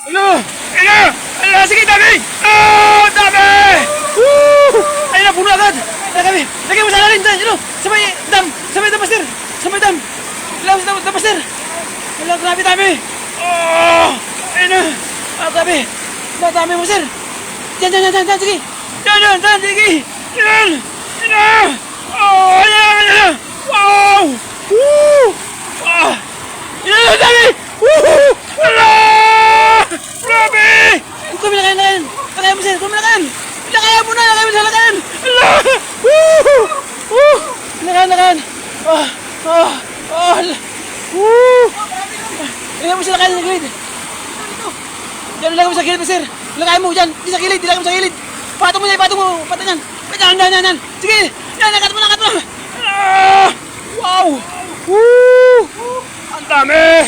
Ano? Ano? Ano? Sige, dami! Oh, dami! Woo! Ayun na, puno agad! Lagay, lagay mo sa alalim dyan, yun o! Sa may dam, master! Sa may dam! Ilaw sa dam, master! Wala, grabe dami! Oh! Ayun na! Ah, grabe! Dami, master! Dyan, sige! Dyan, sige! Yan! Yan na! Oh, yan! Wow! Woo! Ah! Yan na, dami! Woo! Wala! Grabe! Kung lakayan! Lakayan mo, sir! Kung lakayan! Lakayan mo sa lakayan! Ala! Woo! Woo! Lakayan! Ah! Ah! Ah! Woo! Lakayan mo sa lakayan sa gilid! Diyan, lakayan mo sa gilid, sir! Lakayan mo dyan! Di sa gilid! Lakayan mo sa gilid! Patong mo dyan! Patong yan! Yan! Sige! Yan! Nakat mo! Ah! Wow! Woo! Ang dami!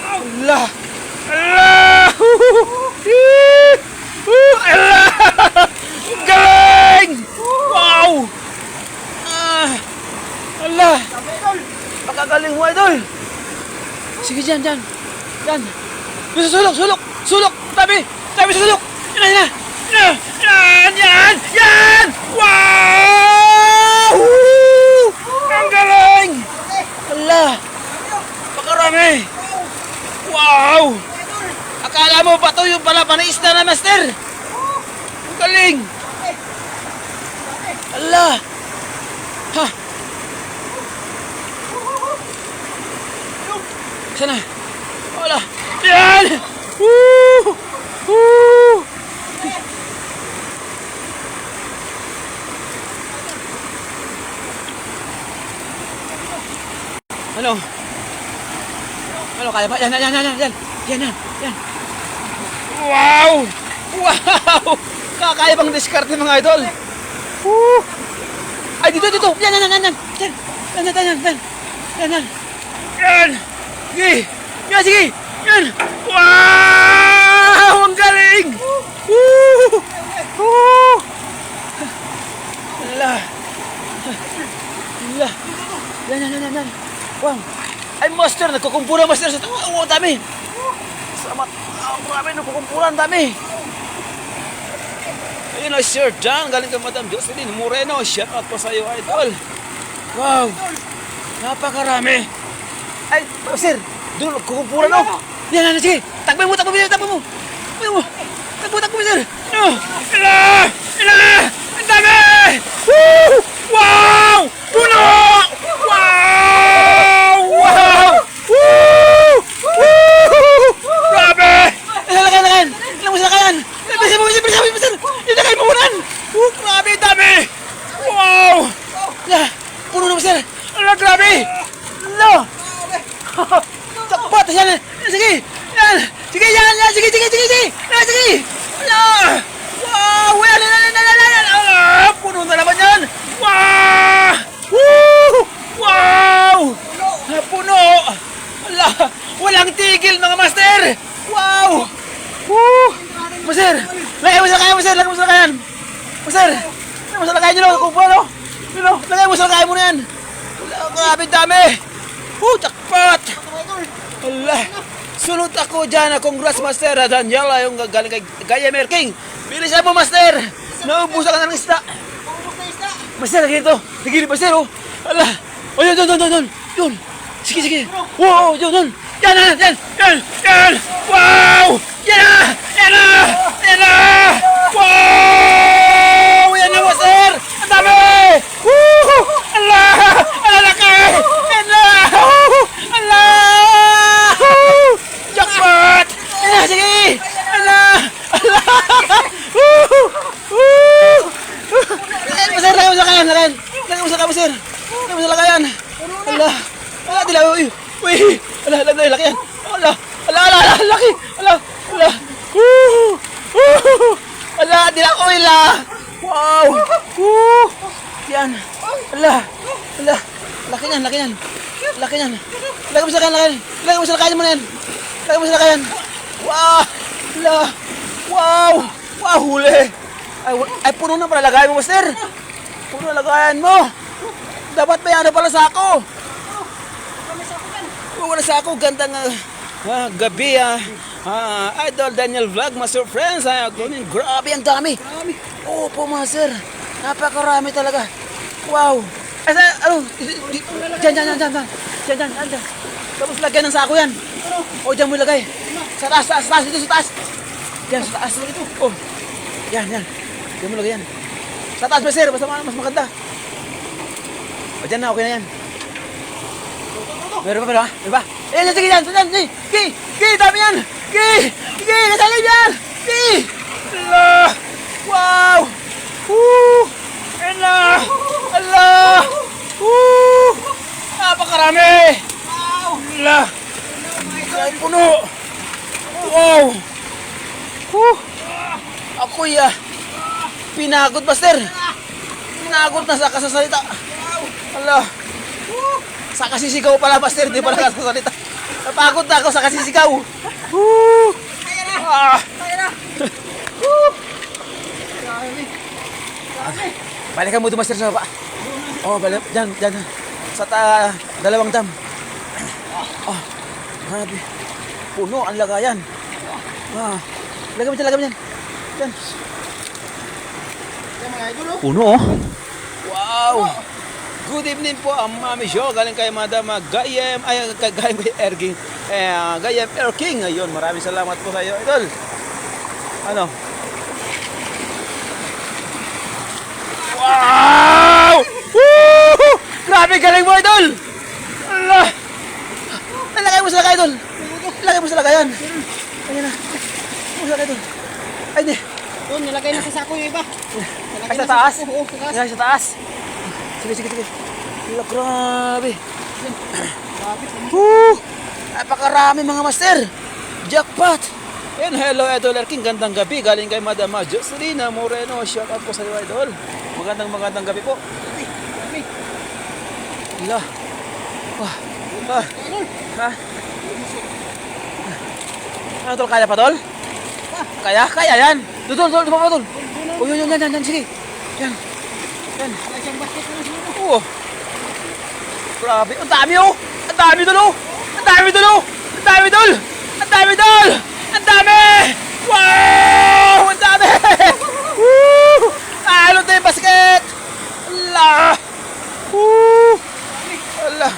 Ala! Allah! Allah! Galing! Wow! Ah! Allah! Pakagaling mo, idol! Sige, dyan! Sulok! Tabi sa sulok! Yan! Wow! Ang galing! Allah! Pakarami! Wow! Akala mo ba ito yung pala panaisda na, master? Ang galing! Allah! Ha! Sana? Wala! Yan! Woo! Woo! Ano, kaya ba? Yan. Wow! Kakaya bang diskarte mga idol? Woo! Ay, dito! Yan! Sige! Yan! Wow! Ang galing! Woo! Allah! Yan! Wow! Ay, master! Nagkukumpulan, master! Sa tawa! Oo, dami! Salamat! Marami, nagkukumpulan, dami! Ayun o, Sir John! Galing ka, Madam Jocelyn Moreno! Shout out po sa'yo, idol! Wow! Napakarami! Ay, master! Doon, nagkukumpulan, o! Yan, sige! Takbo mo, sir! Ila! Ang dami! Woo! Wow! Puno! Wow! Woo! Grabe! Lakayan! Ilang mo sa lakayan! Bilisan mo, sir! Ilagay mo unan! Grabe, dami! Wow! Puno na mo, sir! Grabe! Sakpat! Yan! Sige! Sige! Wow! Puno na naman yan! Wow! Puno! Walang tigil mga master! Wow! Master! Lagay mo sa lakayan! Master! Lagay mo sa lakayan nyo! Kung ano? Lagay mo sa lakayan mo na yan! Grabe dami! Jackpot! Sunod ako dyan. Congrats, master. Daniela, yung galing kay Gayamer King. Bilisan mo, master. Naubusan ka na ng isda. Master, lagi ito. Nagilip, master, oh. Ala. Oh, yun. Sige. Wow, yun. Yan. Wow. Yan na. Wow. Yan na, master. Ang dami. Woo. Ala, laki. Yan na. Ala. Jackpot! Sige! Master, lagay mo sa lakayan! Lagay mo sa lakayan! Uy! Lakayan! Laki! Dila! Wow! Yan! Laki niyan! Lagay mo sa lakayan mo na yan! Wow! Huli! Ay, puno na pala lagayan mo, master! Puno na lagayan mo! Dapat may ano pala sa ako! Wala sa ako, gandang gabi Idol Daniel Vlog, Master Friends. Grabe, ang dami. Opo, Master. Napakarami talaga. Wow. Diyan. Tapos lagyan ng sako yan. O, diyan mo ilagay. Sa taas. Dito sa taas. Diyan, sa taas. Oh. Yan. Diyan mo lagay yan. Sa taas, Master. Basta mas maganda. O, diyan na. Okay na yan. Meron pa. Sige yan. Ki, dami yan. Ki, nasalim yan. Ki. Allah. Wow. Allah. Napakarami. Allah. Ay, puno. Wow. Ako'y pinagod, Master. Pinagod na sa kasasalita. Allah. Sa kasisigaw pala, Master. Hindi pala kasasalita. Napagod na ako sa kasisigaw. Balikan mo ito, Master, sa baba. Oh, balik. Diyan. Sa dalawang dam. Oh, grabe. Puno ang lagayan. Lagay mo dyan. Diyan. Puno, oh. Wow. Good evening po, Mami Show. Galing kay Madam Gayem. Galing kay Erking. Gayem Erking. Ayun, maraming salamat po sa iyo, Idol. Ano? Wow! Woo! Grabe, galing mo, Idol! Allah! Nalagay mo sa lagay, Idol! Nalagay mo sa lagayan! Ayan na. Mo sa lagay, Idol. Ay, hindi. Doon, nilagay na sa sako yung iba. Ay, sa taas? Oo, sa taas. Ay, sa taas. Sige. Allah, grabe. Woo! Napakarami, mga Master. Jackpot! Ayan, hello, Idol Erking. Gandang gabi. Galing kay Madam Jocelyn Moreno. Shout out po sa iyo, Idol. Magandang gabi po. Allah. Ha? Ano, Tol? Kaya pa, Tol? Kaya yan. Tol, pa, Tol. O, yun, sige. Yan. Oo. Grabe. Ang dami, oh. Ang dami, Tol. Ang dami! Wow! Ang dami! Woo! Ano tayo basket? Allah! Woo! Allah!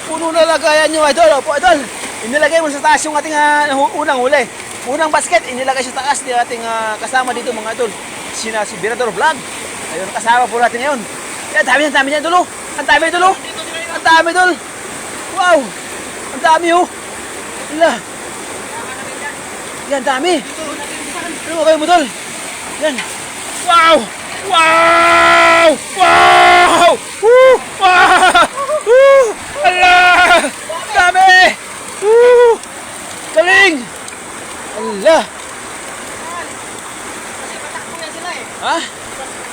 Puno na lagayan nyo, Idol. Opo, Idol. Inilagay mo sa taas yung ating unang huli. Unang basket, inilagay sa taas ng ating kasama dito, mga Idol. Si Birador Vlog. Ayun, kasama po natin ngayon. Kaya dami niya, Idol. Ang dami, Idol. Wow! Ang dami, oh. Allah! Yan, dami. Ano kayo mo, Tol? Yan. Wow! Allah! Dami! Galing! Allah! Kasi patakbo yan sila eh. Ha?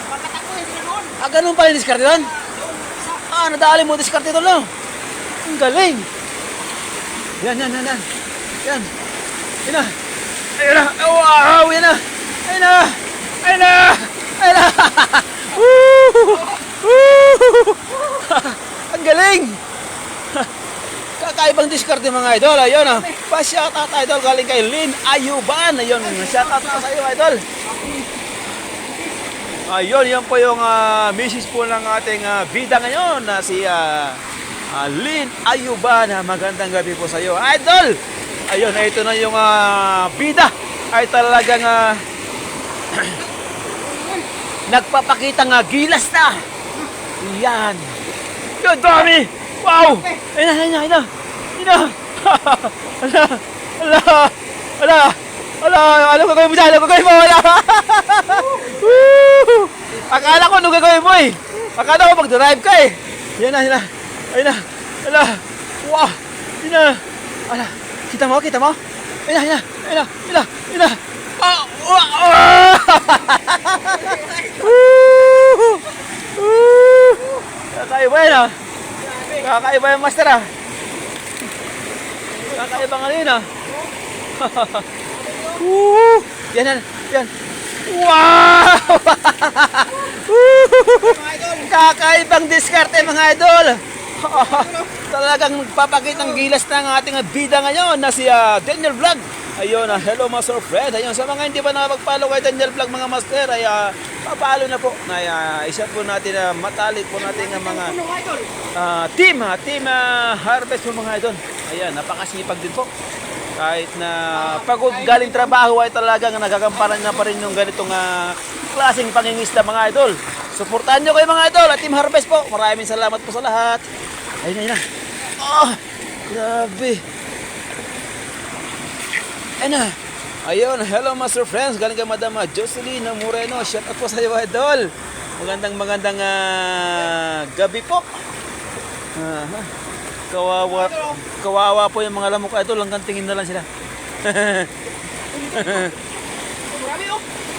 Patakbo yan sila noon. Ganun pala yung diskarte doon? Nadali mo diskarte doon, no? Ang galing! Yan. Yan na. Ayun na. Wow! Yan na. Ayun na. Ang galing! Kakaibang diskarte, mga Idol. Ayun na. Pa-shoutout, Idol. Galing kay Lynn Ayuban. Ayun. Shoutout na sa iyo, Idol. Ayun. Yan po yung misis po ng ating bida ngayon na si Lynn Ayuban. Magandang gabi po sa iyo, Idol. Ayun, ito na yung bida ay talagang nagpapakita gilas na. Yan. Yun, dami. Wow. Ayun na. Alam ko gagawin mo dyan. Akala ko nung gagawin mo eh. Akala ko mag-drive ka eh. Yan na. Ayun na. Wow. Yan na. Kita mo? Ayun na. Kakaiba yan ah. Kakaiba yung Master ah. Kakaiba nga rin ah. Yan. Wow! Kakaibang diskarte, mga Idol. Talagang magpapakitang gilas ng ating bida ngayon na si Daniel Vlog. Ayun, hello mga sir friend. Ayun, sa mga hindi pa nakapag-follow kay Daniel Vlog mga master, ay papalo na po. Ay, isa po natin na matalik po natin ng mga team harvest po mga idol. Ayan, napakasipag din po. Kahit na pagod galing trabaho ay talagang nagagampanan na pa rin yung ganitong klaseng pangingisda mga idol. Suportahan nyo kayo mga idol at Team Harvest po. Maraming salamat po sa lahat. Ayun na. Grabe. Ayun na. Ayun, hello master friends. Galing kay Madam Jocelyn Moreno. Shout out po sa iyo idol. Magandang gabi po. Kawawa po yung mga lamok idol. Hanggang tingin na lang sila.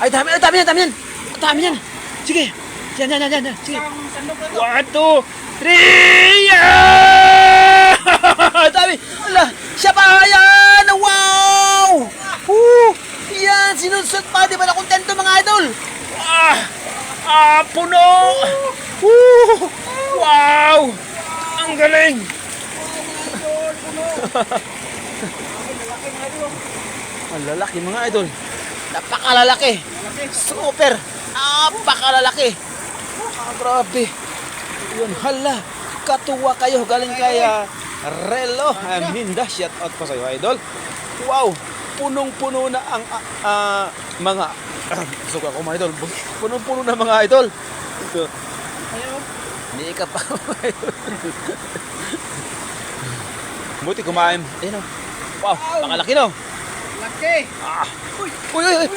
Ay, dami yan. Dami yan. Sige. Yan. Sige. 1, 2, 3. Dami. Ala, siya pa yan. Wow. Yan, sinusot pa. Di ba na kontento mga idol? Puno. Wow. Ang galing. Ang lalaki mga idol. Napakalalaki. Super. Napakalalaki. Grabe. Yun, hala. Katuwa kayo. Galing kay Relo Minda. Shout out po sa iyo idol. Wow. Punong-puno na ang mga suka ko mga idol. Punong-puno na mga idol. Ito. Hindi ka pa mga idol. Buti kumain. Ayun o. Wow, pangalaki no. Laki.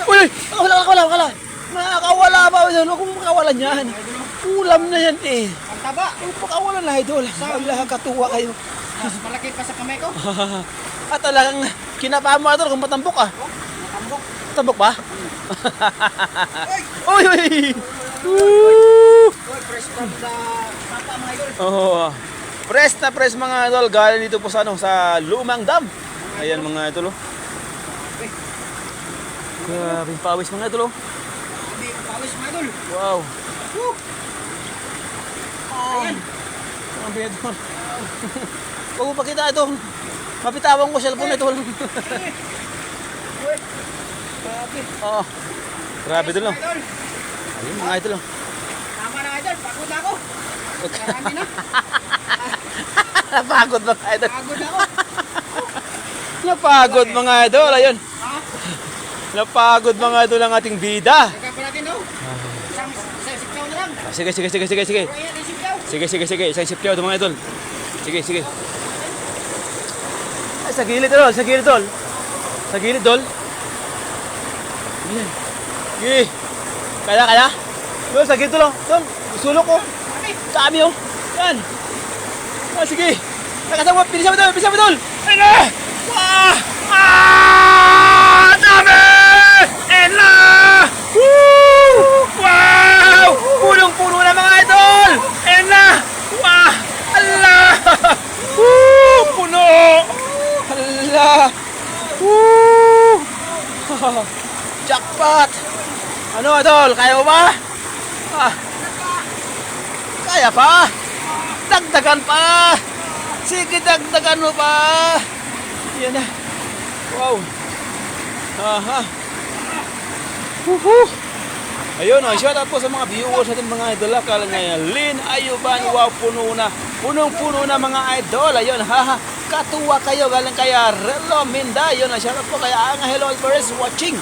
Uy. Nakawala. Nakawala ba? Huwag mong makawalan yan. Ulam na yan eh. Ang taba. Huwag makawalan na idol. Wala katuwa kayo. Mas malaki pa sa kamay ko. At talagang kinapa mo idol kung matambok ah. Matambok. Tambok ba? Uy. Fresh from the papa mga idol. Oh. Press na press mga idol. Galing dito po sa sa Lumang Dam. Ayan mga idol. Grabe pawis mga idol. Hindi pawis mga idol. Wow. Ayan. Ang idol. Huwag mo pakita ito. Mapitawan ko cellphone ito. Grabe. Grabe ito lang. Idol. Ayun mga idol. Tama na idol. Pagod ako. Marami na. Napagod mga idol. Pagod ako. Napagod mga idol. Ayun. Napagod mga idol ang ating bida. Teka pa natin daw. Isang sipkaw na lang. Sige. Ayan, isipkaw. Sige. Isang sipyaw ito mga idol. Sige. Ay, sa gilid tol. Sa gilid tol. Ayan. Sige. Kaya? Doon, sa gilid tol. Doon, sulok ko. Dami oh. Yan. Sige. Nakasama, bilisan mo tol. Ayun na. Dami! Ayun na. Wow! Punong-puno na mga idol. Ayun na. Wow! Ala! Puno! Ala! Jackpot! Ano idol? Kaya mo ba? Kaya pa? Dagdagan pa! Sige, dagdagan mo pa! Yan na. Wow! Ayun, shout out po sa mga viewers natin mga idol. Kala ngayon, Lynn Ayuban, wow, punong-puno na mga idol. Ayun, katuwa kayo. Galing kaya Relo Minda. Ayun, shout out po kaya Angelo Alvarez watching.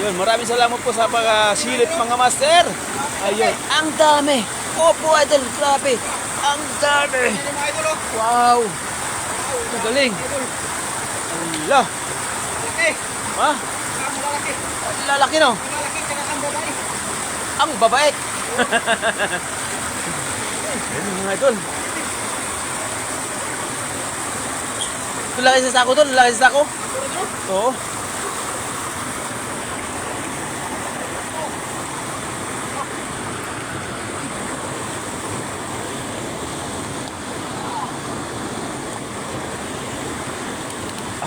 Ayun, maraming salamat po sa pagsilip mga master. Ayun, ang dami. Opo idol, grabe. Ang dami. Mga idol oh. Wow. Ang galing. Allah. Laki. Ha? Ang lalaki. Lalaki no? Lalaki kaya ang babae. Ang babait. Ayun mga idol. Lalaki sa sako to, lalaki sa sako. Oo.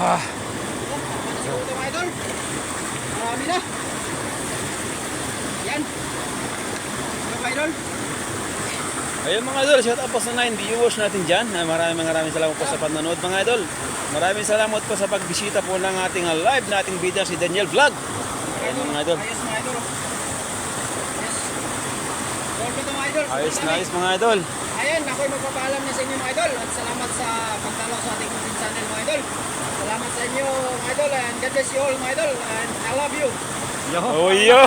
Ito mga idol. Marami na. Yan. Ito mga idol. Ayun mga idol, shout out po sa 9 viewers natin dyan. Maraming salamat po sa panonood mga idol. Maraming salamat po sa pagbisita po ng ating live na ating bida si Daniel Vlog. Ayun mga idol. Ayos mga idol. Yes. Solve ito mga idol. Ayos na ayos mga idol. Ayan, ako'y magpapaalam na sa inyo mga idol. At salamat sa pagdalaw sa ating YouTube channel mga idol. Salamat sa inyo mga idol. And God bless you all mga idol. And I love you. Oh, yo!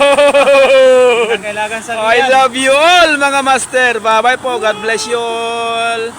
Kailangan sa I love you all mga master. Bye-bye po. God bless you all.